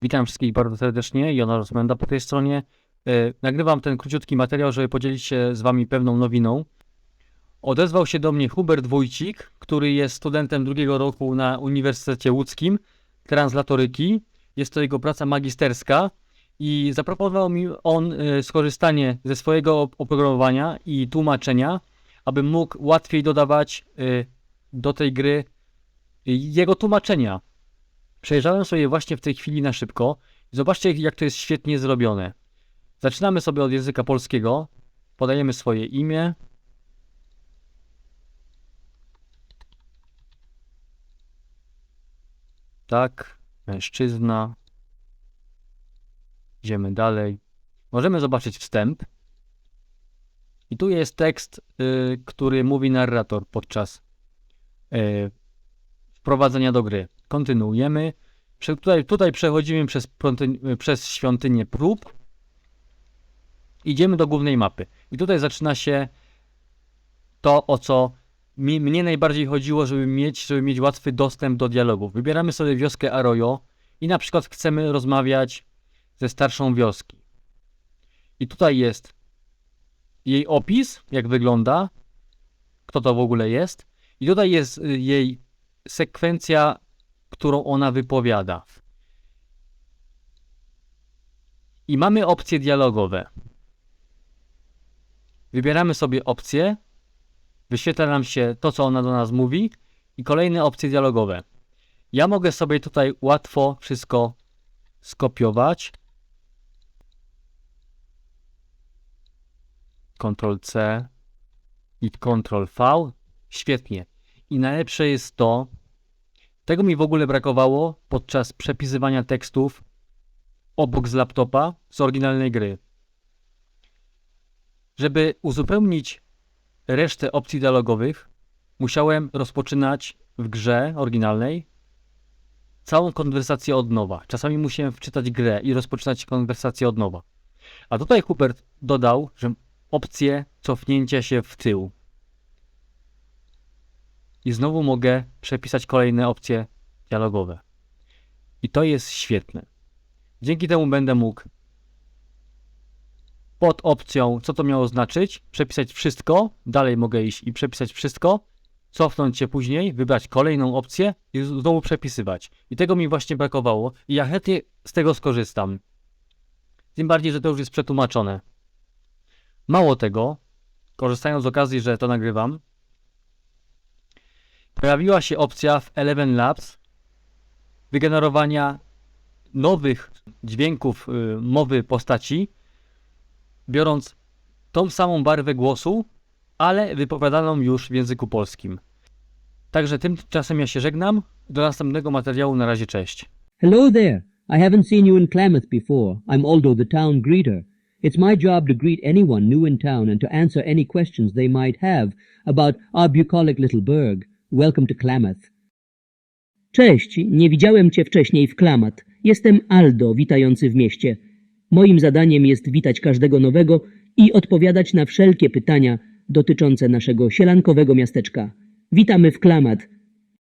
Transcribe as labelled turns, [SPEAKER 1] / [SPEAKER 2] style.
[SPEAKER 1] Witam wszystkich bardzo serdecznie, Jonas Rozmenda po tej stronie. Nagrywam ten króciutki materiał, żeby podzielić się z Wami pewną nowiną. Odezwał się do mnie Hubert Wójcik, który jest studentem drugiego roku na Uniwersytecie Łódzkim, translatoryki. Jest to jego praca magisterska i zaproponował mi on skorzystanie ze swojego oprogramowania i tłumaczenia, abym mógł łatwiej dodawać do tej gry jego tłumaczenia. Przejrzałem sobie właśnie w tej chwili na szybko i zobaczcie, jak to jest świetnie zrobione. Zaczynamy sobie od języka polskiego, podajemy swoje imię. Tak, mężczyzna. Idziemy dalej. Możemy zobaczyć wstęp. I tu jest tekst, który mówi narrator podczas wprowadzenia do gry. Kontynuujemy. Tutaj przechodzimy przez świątynię prób. Idziemy do głównej mapy. I tutaj zaczyna się to, o co mnie najbardziej chodziło, żeby mieć łatwy dostęp do dialogów. Wybieramy sobie wioskę Arroyo i na przykład chcemy rozmawiać ze starszą wioski. I tutaj jest jej opis, jak wygląda, kto to w ogóle jest. I tutaj jest jej sekwencja, którą ona wypowiada. I mamy opcje dialogowe. Wybieramy sobie opcję, wyświetla nam się to, co ona do nas mówi i kolejne opcje dialogowe. Ja mogę sobie tutaj łatwo wszystko skopiować. Ctrl-C i Ctrl-V. Świetnie. I najlepsze jest to, tego mi w ogóle brakowało podczas przepisywania tekstów obok z laptopa z oryginalnej gry. Żeby uzupełnić resztę opcji dialogowych, musiałem rozpoczynać w grze oryginalnej całą konwersację od nowa. Czasami musiałem wczytać grę i rozpoczynać konwersację od nowa. A tutaj Hubert dodał, że opcję cofnięcia się w tył. I znowu mogę przepisać kolejne opcje dialogowe. I to jest świetne. Dzięki temu będę mógł pod opcją, co to miało znaczyć, przepisać wszystko. Dalej mogę iść i przepisać wszystko. Cofnąć się później, wybrać kolejną opcję i znowu przepisywać. I tego mi właśnie brakowało. I ja chętnie z tego skorzystam. Tym bardziej, że to już jest przetłumaczone. Mało tego, korzystając z okazji, że to nagrywam, pojawiła się opcja w Eleven Labs wygenerowania nowych dźwięków mowy postaci, biorąc tą samą barwę głosu, ale wypowiadaną już w języku polskim. Także tymczasem ja się żegnam. Do następnego materiału. Na razie, cześć.
[SPEAKER 2] Hello there. I haven't seen you in Klamath before. I'm Aldo, the town greeter. It's my job to greet anyone new in town and to answer any questions they might have about our bucolic little burg. Welcome to Klamath. Cześć, nie widziałem cię wcześniej w Klamath. Jestem Aldo, witający w mieście. Moim zadaniem jest witać każdego nowego i odpowiadać na wszelkie pytania dotyczące naszego sielankowego miasteczka. Witamy w Klamath.